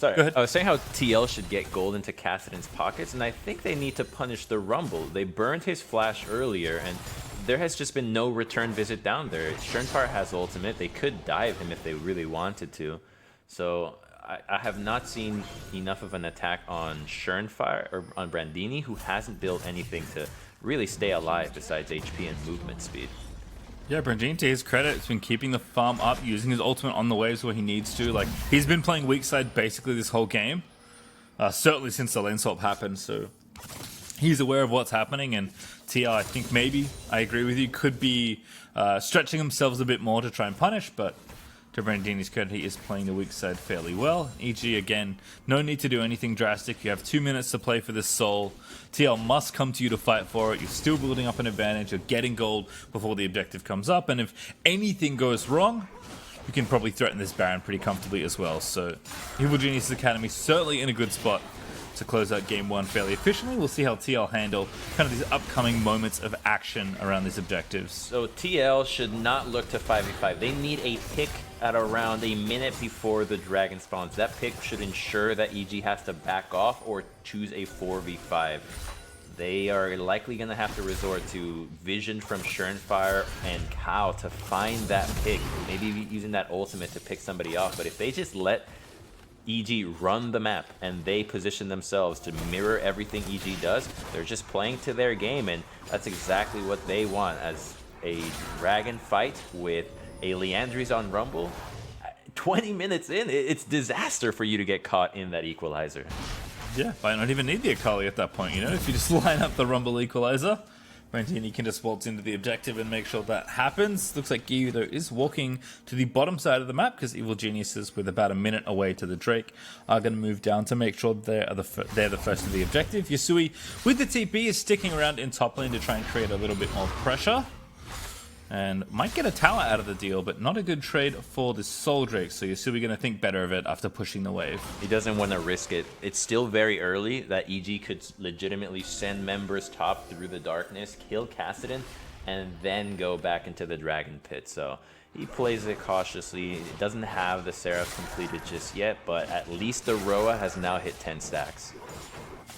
ahead. I was saying how TL should get gold into Kassadin's pockets, and I think they need to punish the Rumble. They burned his flash earlier, and there has just been no return visit down there. Shurnfire has ultimate. They could dive him if they really wanted to. So I have not seen enough of an attack on Shurnfire or on Brandini, who hasn't built anything to really stay alive besides HP and movement speed. Yeah, Brandini, to his credit, has been keeping the farm up, using his ultimate on the waves where he needs to. Like, he's been playing weak side basically this whole game, certainly since the lane swap happened. So he's aware of what's happening, and TL, I think maybe, I agree with you, could be stretching themselves a bit more to try and punish, but to Brandini's credit, he is playing the weak side fairly well. EG, again, no need to do anything drastic. You have 2 minutes to play for this soul. TL must come to you to fight for it. You're still building up an advantage. You're getting gold before the objective comes up. And if anything goes wrong, you can probably threaten this Baron pretty comfortably as well. So Evil Genius Academy certainly in a good spot to close out game 1 fairly efficiently. We'll see how TL handle kind of these upcoming moments of action around these objectives. So TL should not look to 5v5. They need a pick at around a minute before the dragon spawns. That pick should ensure that EG has to back off or choose a 4v5. They are likely going to have to resort to vision from Shurnfire and Cow to find that pick. Maybe using that ultimate to pick somebody off. But if they just let EG run the map and they position themselves to mirror everything EG does, they're just playing to their game, and that's exactly what they want as a dragon fight with a Leandries on Rumble. 20 minutes in, it's disaster for you to get caught in that equalizer. Yeah, might not even need the Akali at that point, if you just line up the Rumble equalizer. Brandini can just waltz into the objective and make sure that happens. Looks like Giyu, though, is walking to the bottom side of the map because Evil Geniuses, with about a minute away to the Drake, are going to move down to make sure they're the first of the objective. Yasui, with the TP, is sticking around in top lane to try and create a little bit more pressure. And might get a tower out of the deal, but not a good trade for the Soul Drake. So Yasui going to think better of it after pushing the wave. He doesn't want to risk it. It's still very early that EG could legitimately send members top through the darkness, kill Kassadin, and then go back into the Dragon Pit. So he plays it cautiously. It doesn't have the Seraph completed just yet, but at least the Roa has now hit 10 stacks.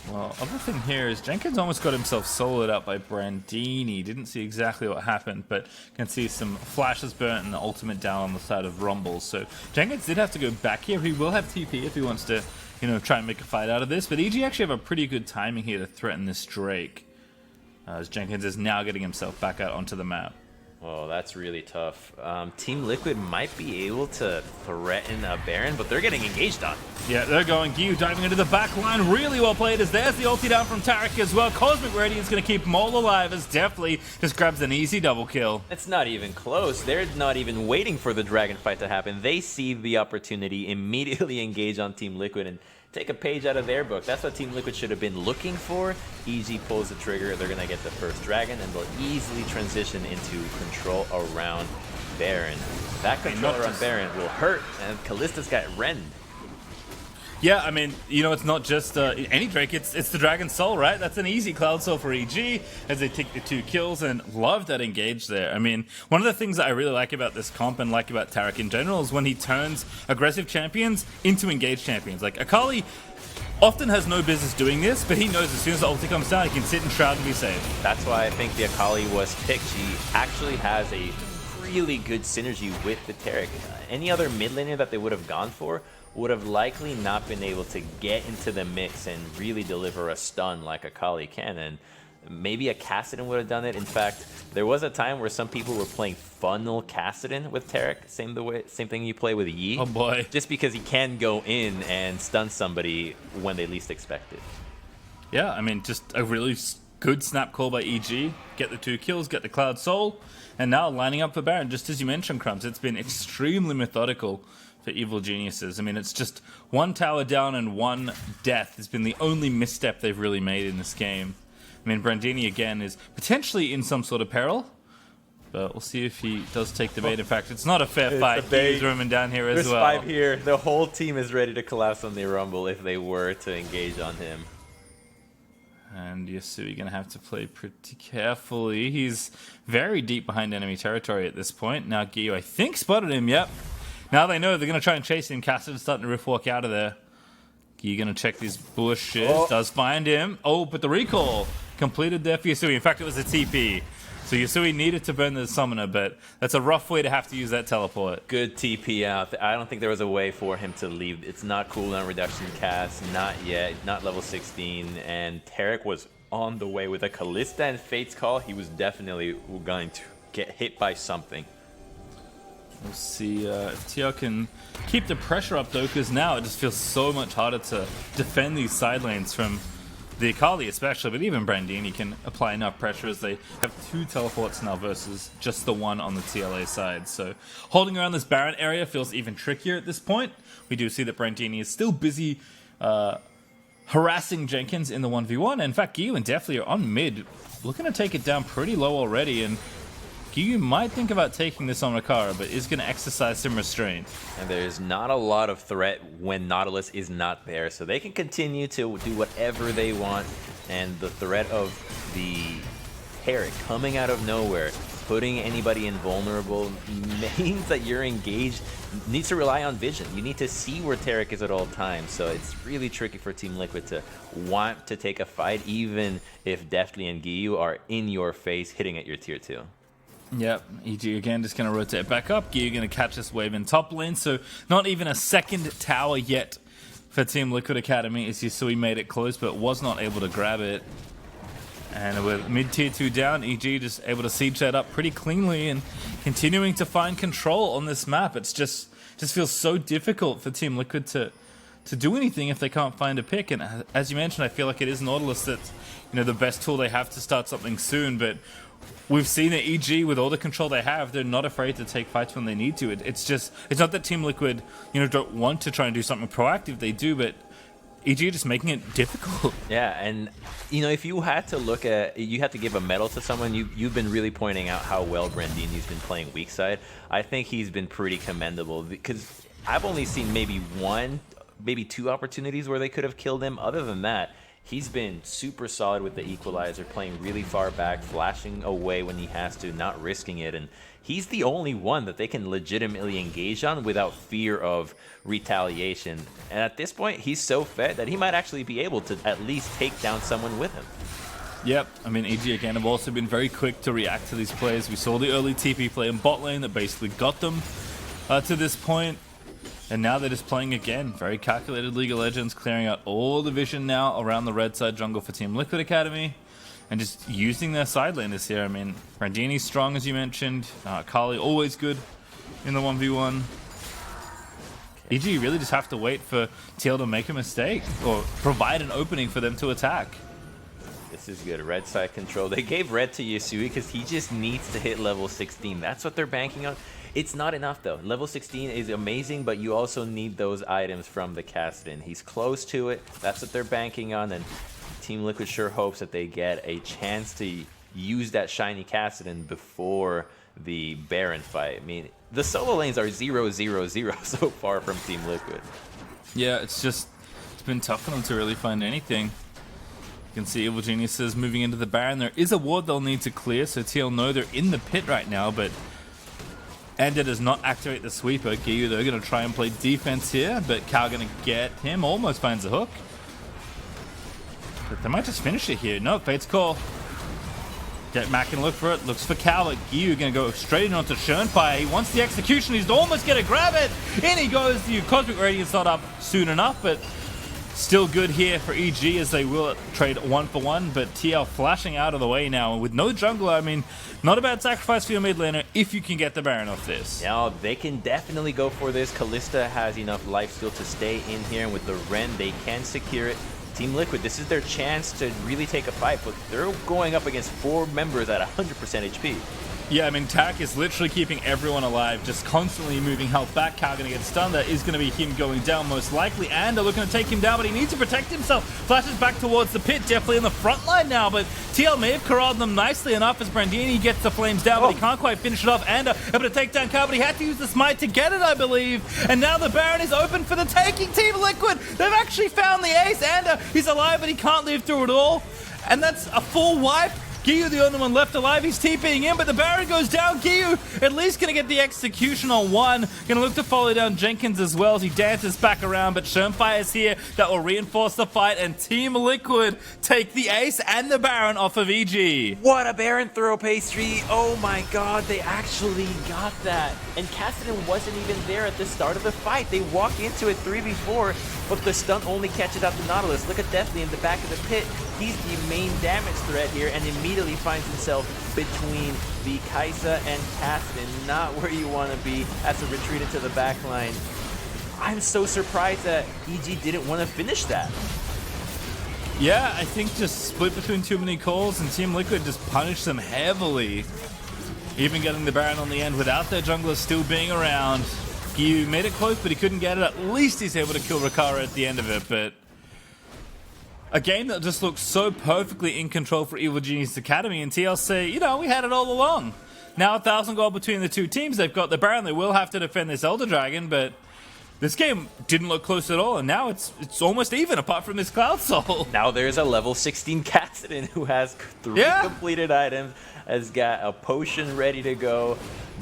Well, other thing here is Jenkins almost got himself soloed up by Brandini. Didn't see exactly what happened, but can see some flashes burnt and the ultimate down on the side of Rumble. So Jenkins did have to go back here. He will have TP if he wants to, try and make a fight out of this. But EG actually have a pretty good timing here to threaten this Drake, as Jenkins is now getting himself back out onto the map. Oh, that's really tough. Team Liquid might be able to threaten a Baron, but they're getting engaged on. Yeah, they're going. Giyu diving into the back line. Really well played, as there's the ulti down from Tarek as well. Cosmic Radiance going to keep them all alive, as Deftly just grabs an easy double kill. It's not even close. They're not even waiting for the dragon fight to happen. They see the opportunity, immediately engage on Team Liquid, and take a page out of their book. That's what Team Liquid should have been looking for. EG pulls the trigger. They're going to get the first dragon, and they'll easily transition into control around Baron. That control around Baron will hurt, and Kallista's got rend. Yeah, I mean, it's not just any Drake, it's the Dragon Soul, right? That's an easy Cloud Soul for EG as they take the 2 kills, and love that engage there. I mean, one of the things that I really like about this comp and like about Tarek in general is when he turns aggressive champions into engaged champions. Like, Akali often has no business doing this, but he knows as soon as the ulti comes down, he can sit in Shroud and be safe. That's why I think the Akali was picked. She actually has a really good synergy with the Taric. Any other mid laner that they would have gone for would have likely not been able to get into the mix and really deliver a stun like a Kali can. And maybe a Kassadin would have done it. In fact, there was a time where some people were playing funnel Kassadin with Taric, same thing you play with Yi. Oh boy. Just because he can go in and stun somebody when they least expect it. Yeah, I mean, just a really good snap call by EG. Get the 2 kills, get the Cloud Soul, and now lining up for Baron. Just as you mentioned, Crumbs, it's been extremely methodical for Evil Geniuses. I mean, it's just 1 tower down and 1 death has been the only misstep they've really made in this game. I mean, Brandini, again, is potentially in some sort of peril, but we'll see if he does take the bait. In fact, it's not a fair fight. He's roaming down here as well. There's 5 here. The whole team is ready to collapse on the Rumble if they were to engage on him. And Yasui going to have to play pretty carefully. He's very deep behind enemy territory at this point. Now Gyu, I think, spotted him. Yep. Now they know they're going to try and chase him. Kassadin's starting to riff walk out of there. Gyu going to check these bushes. Oh. Does find him. Oh, but the recall completed there for Yasui. In fact, it was a TP. So Yasui needed to burn the summoner, but that's a rough way to have to use that teleport. Good TP out. I don't think there was a way for him to leave. It's not cooldown reduction cast, not yet, not level 16, and Taric was on the way with a Kalista and Fate's Call. He was definitely going to get hit by something. We'll see if TL can keep the pressure up, though, because now it just feels so much harder to defend these side lanes from the Akali especially, but even Brandini can apply enough pressure as they have 2 teleports now versus just the 1 on the TLA side. So holding around this Baron area feels even trickier at this point. We do see that Brandini is still busy harassing Jenkins in the 1v1. In fact, Gyu and Deathly are on mid, looking to take it down pretty low already, and Gyu might think about taking this on Rakara, but is going to exercise some restraint. And there's not a lot of threat when Nautilus is not there, so they can continue to do whatever they want. And the threat of the Taric coming out of nowhere, putting anybody invulnerable, means that you're engaged needs to rely on vision. You need to see where Taric is at all times, so it's really tricky for Team Liquid to want to take a fight, even if Deathly and Gyu are in your face, hitting at your tier 2. Yep, EG again just going to rotate back up. Gyu going to catch this wave in top lane, so not even a second tower yet for Team Liquid Academy. As you saw, he made it close, but was not able to grab it. And with mid-tier 2 down, EG just able to siege that up pretty cleanly and continuing to find control on this map. It's just feels so difficult for Team Liquid to do anything if they can't find a pick. And as you mentioned, I feel like it is Nautilus that's, you know, the best tool they have to start something soon, but we've seen that EG, with all the control they have, they're not afraid to take fights when they need to. It's not that Team Liquid, you know, don't want to try and do something proactive. They do, but EG just making it difficult. Yeah, and you know, if you had to look at, you had to give a medal to someone, you've been really pointing out how well Brandini's been playing weak side. I think he's been pretty commendable because I've only seen maybe 1, maybe 2 opportunities where they could have killed him. Other than that, he's been super solid with the equalizer, playing really far back, flashing away when he has to, not risking it. And he's the only one that they can legitimately engage on without fear of retaliation. And at this point, he's so fed that he might actually be able to at least take down someone with him. Yep, I mean, EG again have also been very quick to react to these plays. We saw the early TP play in bot lane that basically got them to this point. And now they're just playing again. Very calculated League of Legends, clearing out all the vision now around the red side jungle for Team Liquid Academy. And just using their side laners here. I mean, Brandini's strong, as you mentioned. Kali always good in the 1v1. EG really just have to wait for TL to make a mistake or provide an opening for them to attack. This is good. Red side control. They gave red to Yasui because he just needs to hit level 16. That's what they're banking on. It's not enough though. Level 16 is amazing, but you also need those items from the Kassadin. He's close to it. That's what they're banking on, and Team Liquid sure hopes that they get a chance to use that shiny Kassadin before the Baron fight. I mean, the solo lanes are 0-0-0 so far from Team Liquid. Yeah, it's been tough for them to really find anything. You can see Evil Geniuses moving into the Baron. There is a ward they'll need to clear, so TL know they're in the pit right now, but Ender does not activate the sweeper. Gyu, they're going to try and play defense here, but Kao going to get him. Almost finds a hook. But they might just finish it here. No, Fate's Call. Get Mac and look for it. Looks for Cal, but Gyu going to go straight onto Schönfire. He wants the execution. He's almost going to grab it. In he goes. The Cosmic Radiance not up soon enough, but still good here for EG as they will trade 1 for 1. But TL flashing out of the way now. And with no jungler, I mean, not a bad sacrifice for your mid laner if you can get the Baron off this. Now, they can definitely go for this. Kalista has enough lifesteal to stay in here, and with the Ren, they can secure it. Team Liquid, this is their chance to really take a fight, but they're going up against 4 members at 100% HP. Yeah, I mean, Tak is literally keeping everyone alive, just constantly moving health back. Cal going to get stunned. That is going to be him going down most likely, and they're looking to take him down, but he needs to protect himself. Flashes back towards the pit, definitely in the front line now, but TL may have corralled them nicely enough as Brandini gets the flames down, but he can't quite finish it off. And able to take down Cal, but he had to use the smite to get it, I believe. And now the Baron is open for the taking. Team Liquid, they've actually found the ace, and he's alive, but he can't live through it all. And that's a full wipe. Gyu, the only one left alive, he's TPing in, but the Baron goes down. Gyu at least going to get the execution on one. Going to look to follow down Jenkins as well as he dances back around, but Schönfire is here. That will reinforce the fight, and Team Liquid take the ace and the Baron off of EG. What a Baron throw, Pastry. Oh my god, they actually got that. And Cassidy wasn't even there at the start of the fight. They walk into it 3v4, but the stun only catches out the Nautilus. Look at Deathly in the back of the pit. He's the main damage threat here, and immediately finds himself between the Kai'Sa and Cassidy. Not where you want to be. Has to retreat into the back line. I'm so surprised that EG didn't want to finish that. Yeah, I think just split between too many calls, and Team Liquid just punished them heavily. Even getting the Baron on the end without their jungler still being around. He made it close, but he couldn't get it. At least he's able to kill Rikara at the end of it, but a game that just looks so perfectly in control for Evil Genius Academy, and TLC, you know, we had it all along. Now 1,000 gold between the two teams. They've got the Baron. They will have to defend this Elder Dragon, but this game didn't look close at all, and now it's almost even, apart from this Cloud Soul. Now there's a level 16 Cassidy who has 3 completed items, has got a potion ready to go.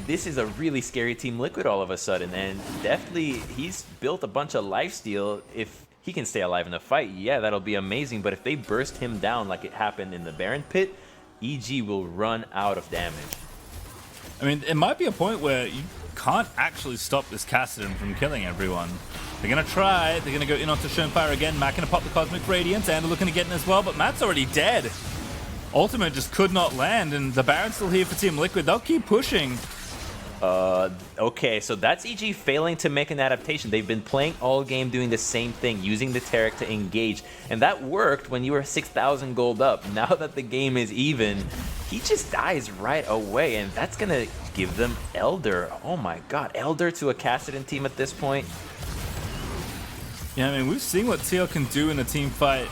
This is a really scary Team Liquid all of a sudden, and definitely he's built a bunch of lifesteal. If he can stay alive in the fight, yeah, that'll be amazing, but if they burst him down like it happened in the Baron pit, EG will run out of damage. I mean, it might be a point where you can't actually stop this Cassidy from killing everyone. They're going to try. They're going to go in onto Schönfire again. Matt going to pop the Cosmic Radiance, and looking to get in as well, but Matt's already dead. Ultimate just could not land, and the Baron's still here for Team Liquid. They'll keep pushing. Okay, so that's EG failing to make an adaptation. They've been playing all game doing the same thing, using the Taric to engage, and that worked when you were 6,000 gold up. Now that the game is even, he just dies right away, and that's gonna give them Elder. Oh my god, Elder to a Cassidy team at this point. Yeah, I mean, we've seen what TL can do in a team fight.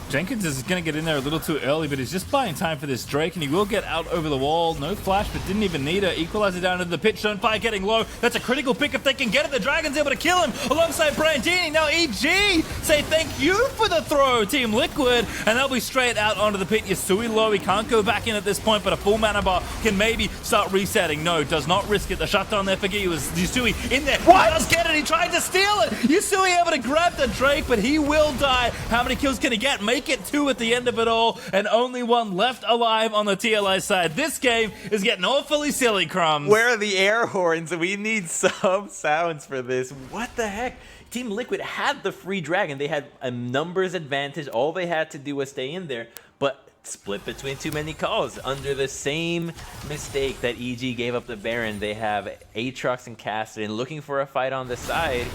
Jenkins is going to get in there a little too early, but he's just buying time for this Drake, and he will get out over the wall. No flash, but didn't even need it. Equalizer down into the pit. Schönfire getting low. That's a critical pick if they can get it. The Dragon's able to kill him alongside Brandini. Now EG say thank you for the throw, Team Liquid, and they'll be straight out onto the pit. Yasui low. He can't go back in at this point, but a full mana bar can maybe start resetting. No, does not risk it. The shutdown there for Gyu was Yasui in there. What? He does get it. He tried to steal it. Yasui able to grab the Drake, but he will die. How many kills can he get? Make it 2 at the end of it all, and only 1 left alive on the TLA side. This game is getting awfully silly, Crumbs. Where are the air horns? We need some sounds for this. What the heck? Team Liquid had the free dragon. They had a numbers advantage. All they had to do was stay in there, but split between too many calls. Under the same mistake that EG gave up the Baron, they have Aatrox and Cassidy looking for a fight on the side,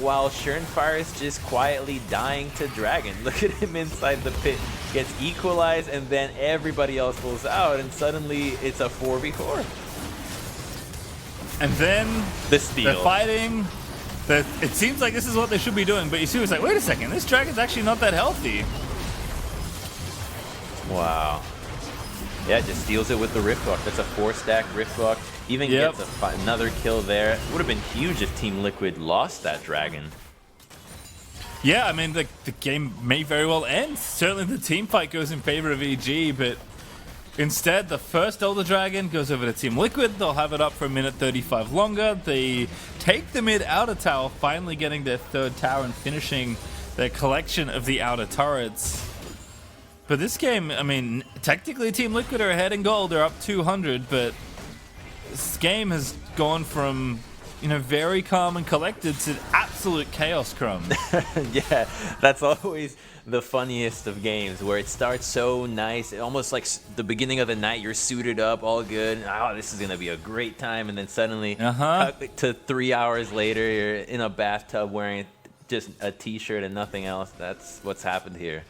while Schönfire is just quietly dying to Dragon. Look at him inside the pit. Gets equalized, and then everybody else pulls out, and suddenly it's a 4v4. And then the steal. They're fighting. It seems like this is what they should be doing, but Yasui's like, wait a second, this Dragon's actually not that healthy. Wow. Yeah, just steals it with the Riftwalk. That's a 4-stack Riftwalk. Even gets another kill there. It would have been huge if Team Liquid lost that Dragon. Yeah, I mean, the game may very well end. Certainly the team fight goes in favor of EG, but instead, the first Elder Dragon goes over to Team Liquid. They'll have it up for a minute 35 longer. They take the mid outer tower, finally getting their 3rd tower and finishing their collection of the outer turrets. But this game, I mean, technically Team Liquid are ahead in gold. They're up 200, but this game has gone from, you know, very calm and collected to absolute chaos, Crumbs. Yeah, that's always the funniest of games, where it starts so nice, almost like the beginning of the night. You're suited up, all good. Oh, this is gonna be a great time, and then suddenly, cut to 3 hours later, you're in a bathtub wearing just a t-shirt and nothing else. That's what's happened here.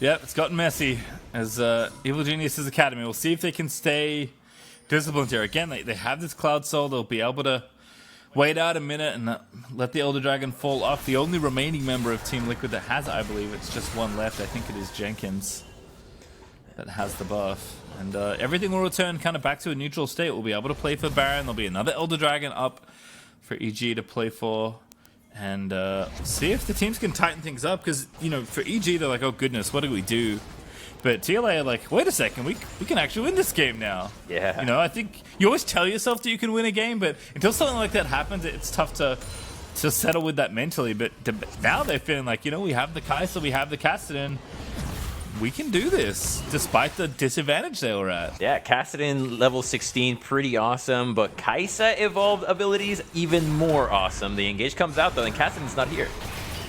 Yep, it's gotten messy as Evil Genius's Academy. We'll see if they can stay disciplined here. Again, they have this Cloud Soul. They'll be able to wait out a minute and let the Elder Dragon fall off. The only remaining member of Team Liquid that has, I believe, it's just one left. I think it is Jenkins that has the buff. And everything will return kind of back to a neutral state. We'll be able to play for Baron. There'll be another Elder Dragon up for EG to play for. And see if the teams can tighten things up, because, you know, for EG, they're like, oh goodness, what do we do? But TLA are like, wait a second, we can actually win this game now. Yeah. You know, I think you always tell yourself that you can win a game, but until something like that happens, it's tough to settle with that mentally. But now they're feeling like, you know, we have the Kai'Sa, we have the Kassadin. We can do this, despite the disadvantage they were at. Yeah, Kassadin level 16, pretty awesome, but Kai'Sa evolved abilities, even more awesome. The engage comes out though, and Kassadin's not here.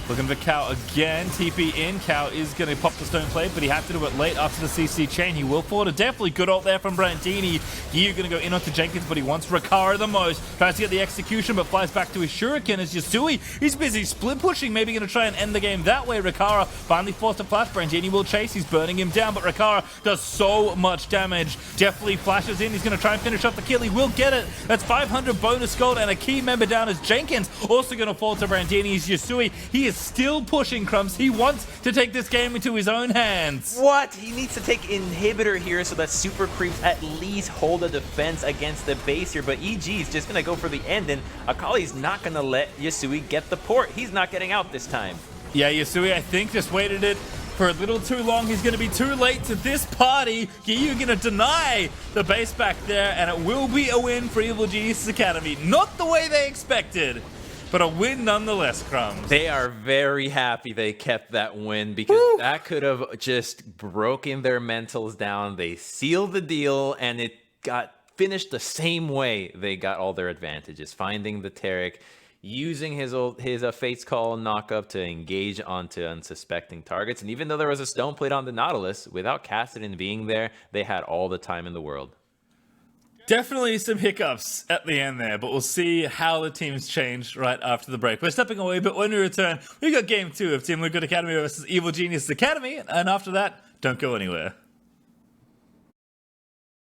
Looking for Cow again. TP in. Cow is going to pop the Stone Plate, but he had to do it late after the CC chain. He will forward a definitely good ult there from Brandini. Here going to go in onto Jenkins, but he wants Rikara the most. Tries to get the execution, but flies back to his Shuriken as Yasui. He's busy split pushing, maybe going to try and end the game that way. Rikara finally forced to flash. Brandini will chase. He's burning him down, but Rikara does so much damage. Definitely flashes in. He's going to try and finish off the kill. He will get it. That's 500 bonus gold, and a key member down is Jenkins. Also going to fall to Brandini's Yasui. He is still pushing, Crumbs. He wants to take this game into his own hands. What? He needs to take inhibitor here so that super creeps at least hold a defense against the base here, but EG is just gonna go for the end, and Akali's not gonna let Yasui get the port. He's not getting out this time. Yeah, Yasui, I think, just waited it for a little too long. He's going to be too late to this party. You're going to deny the base back there, and it will be a win for Evil Genius Academy. Not the way they expected, but a win nonetheless, Crumbs. They are very happy they kept that win, because that could have just broken their mentals down. They sealed the deal, and it got finished the same way they got all their advantages. Finding the Taric, using his Fate's Call knock-up to engage onto unsuspecting targets. And even though there was a stone plate on the Nautilus, without Kassadin being there, they had all the time in the world. Definitely some hiccups at the end there, but we'll see how the teams change right after the break. We're stepping away, but when we return, we got Game 2 of Team Liquid Academy versus Evil Genius Academy, and after that, don't go anywhere.